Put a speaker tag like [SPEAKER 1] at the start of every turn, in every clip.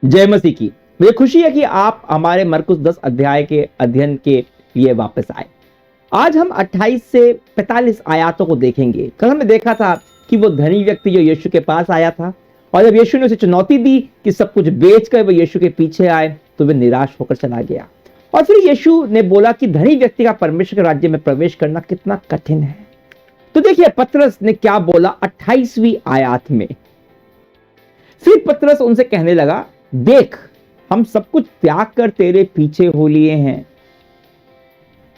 [SPEAKER 1] जय मसीह की। मुझे खुशी है कि आप हमारे मरकुस 10 अध्याय के अध्ययन के लिए वापस आए। आज हम 28 से 45 आयातों को देखेंगे। कल हमने देखा था कि वो धनी व्यक्ति जो यीशु के पास आया था और जब यीशु ने उसे चुनौती दी कि सब कुछ बेचकर वो यीशु के पीछे आए तो वह निराश होकर चला गया। और फिर यीशु ने बोला कि धनी व्यक्ति का परमेश्वर के राज्य में प्रवेश करना कितना कठिन है। तो देखिए पतरस ने क्या बोला 28वीं आयत में। फिर पतरस उनसे कहने लगा, देख हम सब कुछ त्याग कर तेरे पीछे हो लिए हैं।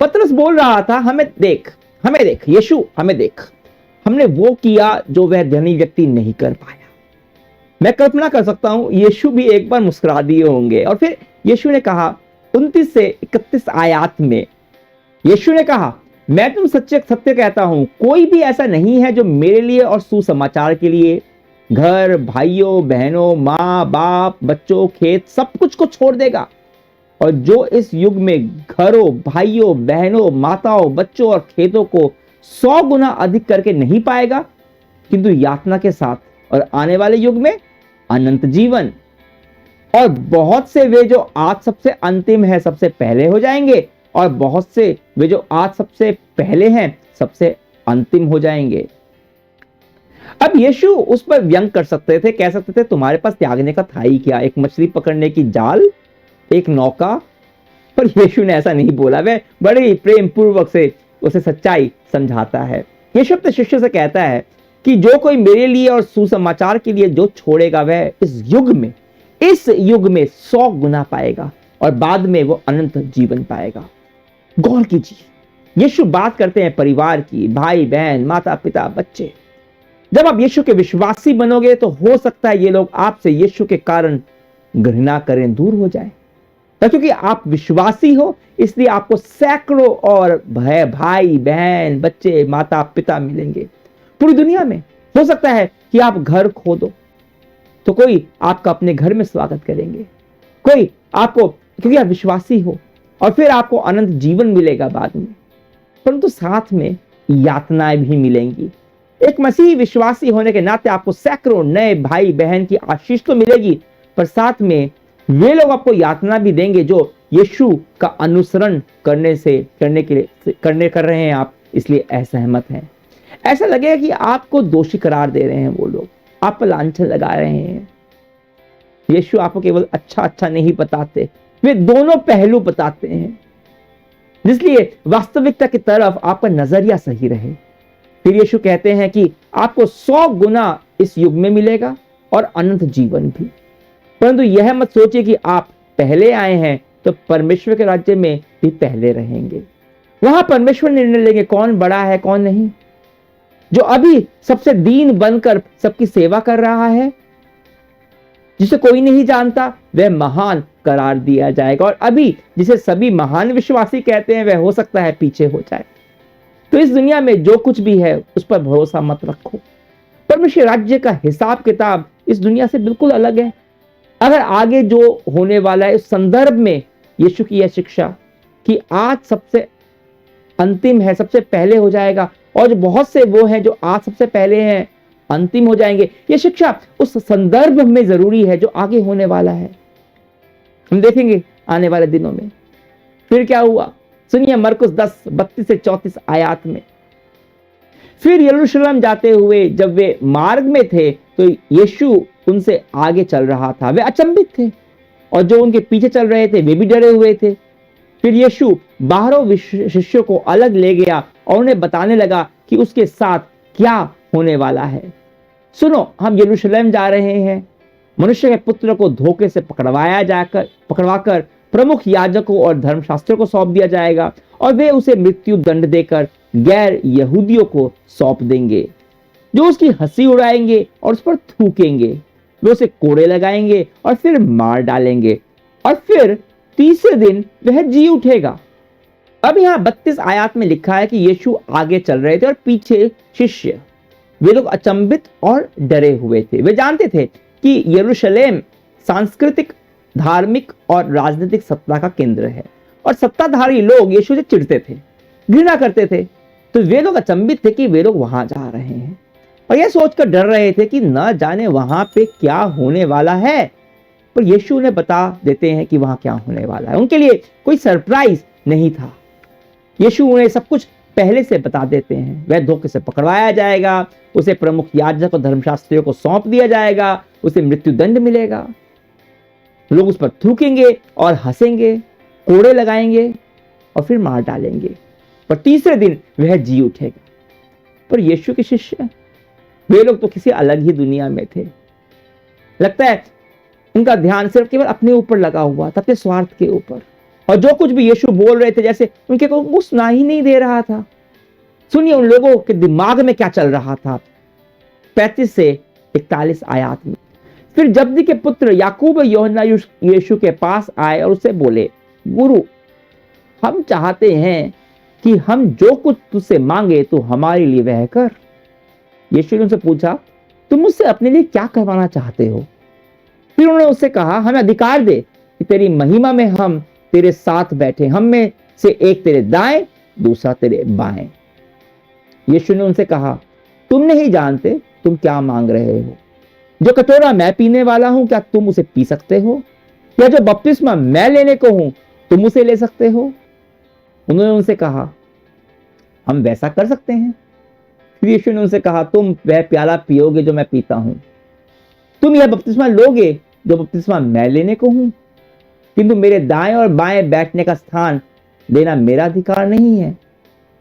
[SPEAKER 1] पतरस बोल रहा था, हमें देख यीशु, हमें देख, हमने वो किया जो वह धनी व्यक्ति नहीं कर पाया। मैं कल्पना कर सकता हूं यीशु भी एक बार मुस्कुरा दिए होंगे। और फिर यीशु ने कहा 29 से 31 आयत में, यीशु ने कहा, मैं तुम सच्चे सत्य कहता हूं, कोई भी ऐसा नहीं है जो मेरे लिए और सुसमाचार के लिए घर, भाइयों बहनों, माँ बाप, बच्चों, खेत, सब कुछ को छोड़ देगा और जो इस युग में घरों, भाइयों बहनों, माताओं, बच्चों और खेतों को 100 गुना अधिक करके नहीं पाएगा, किंतु यातना के साथ और आने वाले युग में अनंत जीवन। और बहुत से वे जो आज सबसे अंतिम है सबसे पहले हो जाएंगे, और बहुत से वे जो आज सबसे पहले हैं सबसे अंतिम हो जाएंगे। अब यीशु उस पर व्यंग कर सकते थे, कह सकते थे तुम्हारे पास त्यागने का था ही क्या, एक मछली पकड़ने की जाल, एक नौका। पर यीशु ने ऐसा नहीं बोला, वह बड़े ही प्रेम पूर्वक से उसे सच्चाई समझाता है। यीशु अपने शिष्य से कहता है कि जो कोई मेरे लिए और सुसमाचार के लिए जो छोड़ेगा वह इस युग में 100 गुना पाएगा और बाद में वो अनंत जीवन पाएगा। गौर कीजिए, यीशु बात करते हैं परिवार की, भाई बहन, माता पिता, बच्चे। जब आप यीशु के विश्वासी बनोगे तो हो सकता है ये लोग आपसे यीशु के कारण घृणा करें, दूर हो जाए। क्योंकि आप विश्वासी हो इसलिए आपको सैकड़ों और भाई बहन, बच्चे, माता पिता मिलेंगे पूरी दुनिया में। हो सकता है कि आप घर खो दो तो कोई आपका अपने घर में स्वागत करेंगे, कोई आपको, क्योंकि आप विश्वासी हो, और फिर आपको अनंत जीवन मिलेगा बाद में। परंतु साथ में यातनाएं भी मिलेंगी। एक मसीही विश्वासी होने के नाते आपको सैकड़ों नए भाई बहन की आशीष तो मिलेगी, पर साथ में वे लोग आपको यातना भी देंगे जो यीशु का अनुसरण कर रहे हैं आप, इसलिए असहमत हैं। ऐसा लगेगा कि आपको दोषी करार दे रहे हैं वो लोग, आप पर लांछन लगा रहे हैं। यीशु आपको केवल अच्छा नहीं बताते, वे दोनों पहलू बताते हैं, इसलिए वास्तविकता की तरफ आपका नजरिया सही रहे। फिर यीशु कहते हैं कि आपको 100 गुना इस युग में मिलेगा और अनंत जीवन भी। परंतु यह मत सोचिए कि आप पहले आए हैं तो परमेश्वर के राज्य में भी पहले रहेंगे। वहां परमेश्वर निर्णय लेंगे कौन बड़ा है कौन नहीं। जो अभी सबसे दीन बनकर सबकी सेवा कर रहा है, जिसे कोई नहीं जानता, वह महान करार दिया जाएगा। और अभी जिसे सभी महान विश्वासी कहते हैं वह हो सकता है पीछे हो जाए। तो इस दुनिया में जो कुछ भी है उस पर भरोसा मत रखो। परमेश्वर राज्य का हिसाब किताब इस दुनिया से बिल्कुल अलग है। अगर आगे जो होने वाला है उस संदर्भ में यीशु की यह शिक्षा कि आज सबसे अंतिम है सबसे पहले हो जाएगा, और जो बहुत से वो हैं जो आज सबसे पहले हैं अंतिम हो जाएंगे, यह शिक्षा उस संदर्भ में जरूरी है जो आगे होने वाला है। हम देखेंगे आने वाले दिनों में। फिर क्या हुआ सुनिए, मरकुस 10 32 से 34 आयत में। फिर यरूशलेम जाते हुए जब वे मार्ग में थे तो यीशु उनसे आगे चल रहा था। वे अचंभित थे और जो उनके पीछे चल रहे थे वे भी डरे हुए थे। फिर यीशु बाहरों शिष्यों को अलग ले गया और उन्हें बताने लगा कि उसके साथ क्या होने वाला है। सुनो, हम यरूशलेम जा रहे हैं, मनुष्य के पुत्र को धोखे से पकड़वाकर प्रमुख याजकों और धर्मशास्त्रियों को सौंप दिया जाएगा और वे उसे मृत्यु दंड देकर गैर यहूदियों को सौंप देंगे, जो उसकी हंसी उड़ाएंगे और उस पर थूकेंगे। वे उसे कोड़े लगाएंगे और फिर मार डालेंगे और फिर तीसरे दिन वह जी उठेगा। अब यहाँ 32 आयत में लिखा है कि यीशु आगे चल रहे थे और पीछे शिष्य। वे लोग अचंभित और डरे हुए थे। वे जानते थे कि यरूशलेम सांस्कृतिक, धार्मिक और राजनीतिक सत्ता का केंद्र है और सत्ताधारी लोग यीशु से चिढ़ते थे, घृणा करते थे। तो वे लोग अचंभित थे कि वे लोग वहां जा रहे हैं और यह सोचकर डर रहे थे कि न जाने वहां पे क्या होने वाला है। पर यीशु ने बता देते हैं कि वहां क्या होने वाला है। उनके लिए कोई सरप्राइज नहीं था। यीशु उन्हें सब कुछ पहले से बता देते हैं। वह धोखे से पकड़वाया जाएगा, उसे प्रमुख याजक और धर्मशास्त्रियों को सौंप दिया जाएगा, उसे मृत्युदंड मिलेगा, लोग उस पर थूकेंगे और हंसेंगे, कोड़े लगाएंगे और फिर मार डालेंगे, पर तीसरे दिन वह जी उठेगा। पर यीशु के शिष्य, वे लोग तो किसी अलग ही दुनिया में थे। लगता है उनका ध्यान सिर्फ केवल अपने ऊपर लगा हुआ था, अपने स्वार्थ के ऊपर, और जो कुछ भी यीशु बोल रहे थे जैसे उनके को वो सुना ही नहीं दे रहा था। सुनिए उन लोगों के दिमाग में क्या चल रहा था। 35 से 41 आयत में, फिर जब्दी के पुत्र याकूब और यूहन्ना यीशु के पास आए और उससे बोले, गुरु, हम चाहते हैं कि हम जो कुछ तुझसे मांगे तो हमारे लिए वह कर। यीशु ने उनसे पूछा, तुम मुझसे अपने लिए क्या करवाना चाहते हो? फिर उन्होंने उससे कहा, हमें अधिकार दे कि तेरी महिमा में हम तेरे साथ बैठे, हम में से एक तेरे दाएं, दूसरा तेरे बाएं। यीशु ने उनसे कहा, तुम नहीं जानते तुम क्या मांग रहे हो। जो कटोरा मैं पीने वाला हूं, क्या तुम उसे पी सकते हो? या जो बपतिस्मा मैं लेने को हूं, तुम उसे ले सकते हो? उन्होंने उनसे कहा, हम वैसा कर सकते हैं। फिर यीशु ने उनसे कहा, तुम वह प्याला पियोगे जो मैं पीता हूं, तुम यह बपतिस्मा लोगे जो बपतिस्मा मैं लेने को हूं, किंतु मेरे दाएं और बाएं बैठने का स्थान देना मेरा अधिकार नहीं है।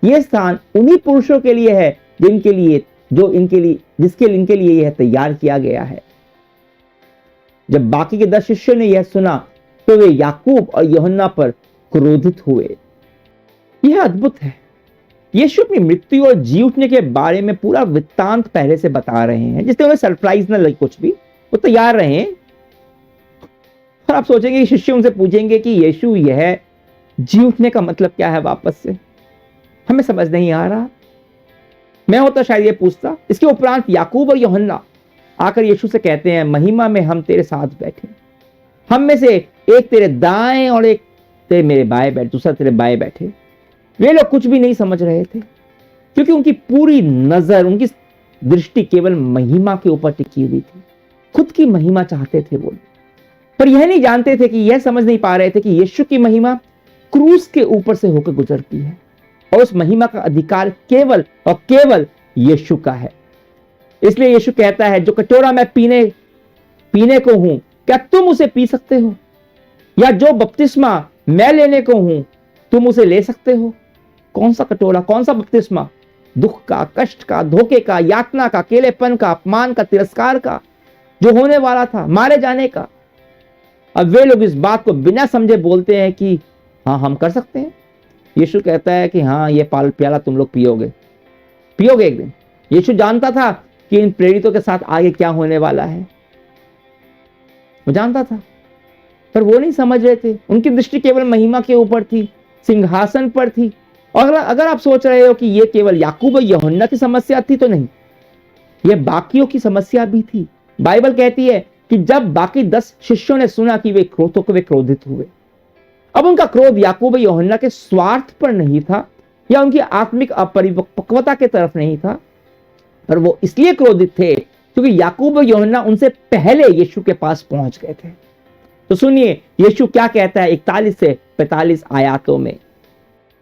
[SPEAKER 1] यह स्थान उन्हीं पुरुषों के लिए है जिनके लिए इनके लिए यह तैयार किया गया है। जब बाकी के 10 शिष्यों ने यह सुना तो वे याकूब और यूहन्ना पर क्रोधित हुए। यह अद्भुत है। यीशु अपनी मृत्यु और जी उठने के बारे में पूरा वृत्तांत पहले से बता रहे हैं, जिससे उन्हें सरप्राइज न लगे, कुछ भी वो तैयार रहे। और आप सोचेंगे कि शिष्य उनसे पूछेंगे कि यीशु यह जी उठने का मतलब क्या है वापस से, हमें समझ नहीं आ रहा। मैं होता शायद ये पूछता। इसके उपरांत याकूब और यूहन्ना आकर यीशु से कहते हैं, महिमा में हम तेरे साथ बैठे, हम में से एक तेरे दाएं और एक तेरे मेरे बाएं बैठे, दूसरा तेरे बाएं बैठे। वे लोग कुछ भी नहीं समझ रहे थे, क्योंकि उनकी पूरी नजर, उनकी दृष्टि केवल महिमा के ऊपर टिकी हुई थी। खुद की महिमा चाहते थे वो, पर यह नहीं जानते थे कि यह समझ नहीं पा रहे थे कि यीशु की महिमा क्रूस के ऊपर से होकर गुजरती है, और उस महिमा का अधिकार केवल और केवल यीशु का है। इसलिए यीशु कहता है, जो कटोरा मैं पीने को हूं, क्या तुम उसे पी सकते हो? या जो बपतिस्मा मैं लेने को हूं, तुम उसे ले सकते हो? कौन सा कटोरा, कौन सा बपतिस्मा? दुख का, कष्ट का, धोखे का, यातना का, अकेलेपन का, अपमान का, तिरस्कार का, जो होने वाला था, मारे जाने का। अब वे लोग इस बात को बिना समझे बोलते हैं कि हाँ, हम कर सकते हैं। यीशु कहता है कि हाँ, ये प्याला तुम लोग पियोगे एक दिन। यीशु जानता था कि इन प्रेरितों के साथ आगे क्या होने वाला है, वो जानता था, पर वो नहीं समझ रहे थे। उनकी दृष्टि केवल महिमा के ऊपर थी, सिंहासन पर थी। और अगर आप सोच रहे हो कि ये केवल याकूब और यूहन्ना की समस्या थी, तो नहीं, यह बाकियों की समस्या भी थी। बाइबल कहती है कि जब बाकी 10 शिष्यों ने सुना कि वे क्रोधित हुए। अब उनका क्रोध याकूब और यूहन्ना के स्वार्थ पर नहीं था, या उनकी आत्मिक अपरिपक्वता की तरफ नहीं था, पर वो इसलिए क्रोधित थे क्योंकि याकूब और यूहन्ना उनसे पहले यीशु के पास पहुंच गए थे। तो सुनिए यीशु क्या कहता है 41 से 45 आयतों में।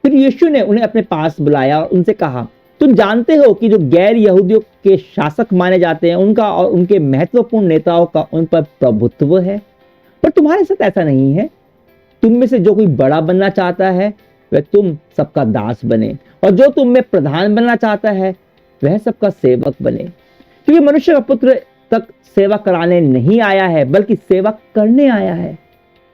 [SPEAKER 1] फिर यीशु ने उन्हें अपने पास बुलाया और उनसे कहा, तुम जानते हो कि जो गैर यहूदियों के शासक माने जाते हैं, उनका और उनके महत्वपूर्ण नेताओं का उन पर प्रभुत्व है, पर तुम्हारे साथ ऐसा नहीं है। तुम में से जो कोई बड़ा बनना चाहता है वह तुम सबका दास बने, और जो तुम में प्रधान बनना चाहता है वह सबका सेवक बने। क्योंकि मनुष्य का पुत्र तक सेवा कराने नहीं आया है, बल्कि सेवा करने आया है,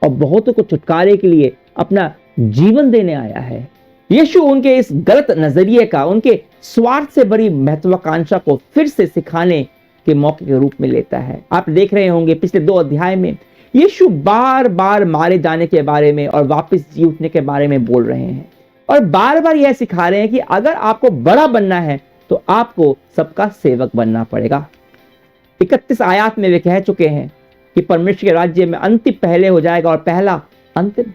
[SPEAKER 1] और बहुतों को छुटकारे के लिए अपना जीवन देने आया है। यीशु उनके इस गलत नजरिए का, उनके स्वार्थ से बड़ी महत्वाकांक्षा को फिर से सिखाने के मौके के रूप में लेता है। आप देख रहे होंगे पिछले 2 अध्याय में यीशु बार बार मारे जाने के बारे में और वापस जी उठने के बारे में बोल रहे हैं, और बार बार यह सिखा रहे हैं कि अगर आपको बड़ा बनना है तो आपको सबका सेवक बनना पड़ेगा। 31 आयत में वे कह चुके हैं कि परमेश्वर के राज्य में अंतिम पहले हो जाएगा और पहला अंतिम।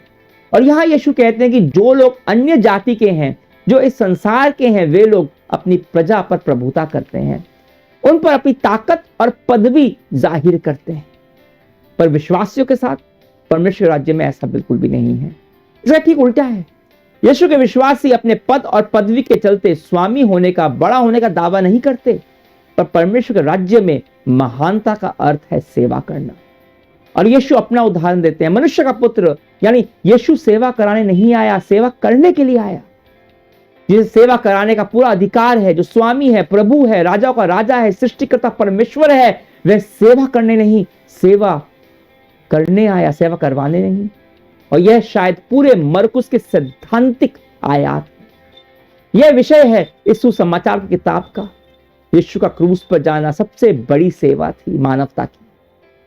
[SPEAKER 1] और यहां यीशु कहते हैं कि जो लोग अन्य जाति के हैं, जो इस संसार के हैं, वे लोग अपनी प्रजा पर प्रभुता करते हैं, उन पर अपनी ताकत और पदवी जाहिर करते हैं। पर विश्वासियों के साथ परमेश्वर राज्य में ऐसा बिल्कुल भी नहीं है। इसका ठीक उल्टा है। यीशु के विश्वासी अपने पद और पदवी के चलते स्वामी होने का, बड़ा होने का दावा नहीं करते, पर परमेश्वर के राज्य में महानता का अर्थ है सेवा करना। और यीशु अपना उदाहरण देते हैं। मनुष्य का पुत्र यानी यीशु सेवा कराने नहीं आया, सेवा करने के लिए आया। जिसे सेवा कराने का पूरा अधिकार है, जो स्वामी है, प्रभु है, राजाओं का राजा है, सृष्टिकर्ता परमेश्वर है, वह सेवा करने नहीं, सेवा करने आया, सेवा करवाने नहीं। और यह शायद पूरे मरकुस के सैद्धांतिक आयात, यह विषय है इस सुसमाचार की किताब का। यीशु का क्रूस पर जाना सबसे बड़ी सेवा थी मानवता की।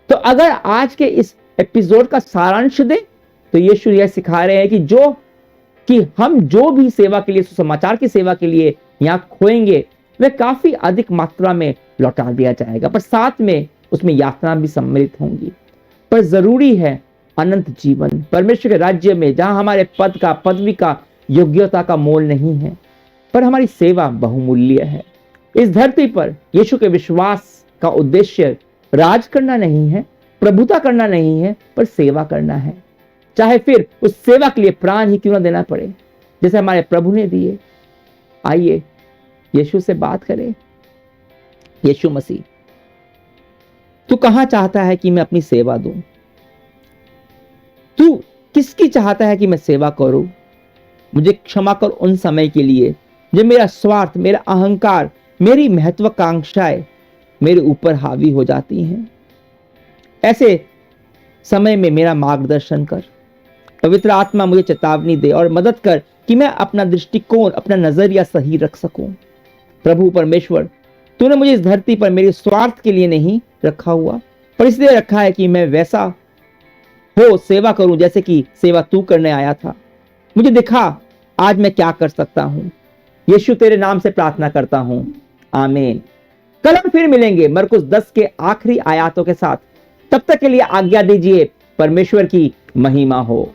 [SPEAKER 1] तो अगर आज के इस एपिसोड का सारांश दे तो यीशु यह सिखा रहे हैं कि हम जो भी सेवा के लिए, सुसमाचार की सेवा के लिए यहां खोएंगे, वह काफी अधिक मात्रा में लौटा दिया जाएगा, पर साथ में उसमें यातना भी सम्मिलित होंगी। पर जरूरी है अनंत जीवन परमेश्वर के राज्य में, जहां हमारे पद का, पदवी का, योग्यता का मोल नहीं है, पर हमारी सेवा बहुमूल्य है। इस धरती पर यीशु के विश्वास का उद्देश्य राज करना नहीं है, प्रभुता करना नहीं है, पर सेवा करना है। चाहे फिर उस सेवा के लिए प्राण ही क्यों ना देना पड़े, जैसे हमारे प्रभु ने दिए। आइए यीशु से बात करें। यीशु मसीह, तू कहां चाहता है कि मैं अपनी सेवा दूं? तू किसकी चाहता है कि मैं सेवा करूं? मुझे क्षमा कर उन समय के लिए जब मेरा स्वार्थ, मेरा अहंकार, मेरी महत्वाकांक्षाएं मेरे ऊपर हावी हो जाती हैं। ऐसे समय में मेरा मार्गदर्शन कर। पवित्र आत्मा मुझे चेतावनी दे और मदद कर कि मैं अपना दृष्टिकोण, अपना नजरिया सही रख सकूं। प्रभु परमेश्वर, तूने मुझे इस धरती पर मेरे स्वार्थ के लिए नहीं रखा हुआ, पर इसलिए रखा है कि मैं वैसा हो सेवा करूं जैसे कि सेवा तू करने आया था। मुझे दिखा आज मैं क्या कर सकता हूं। यीशु तेरे नाम से प्रार्थना करता हूं, आमीन। कल हम फिर मिलेंगे मरकुस 10 के आखिरी आयातों के साथ। तब तक के लिए आज्ञा दीजिए। परमेश्वर की महिमा हो।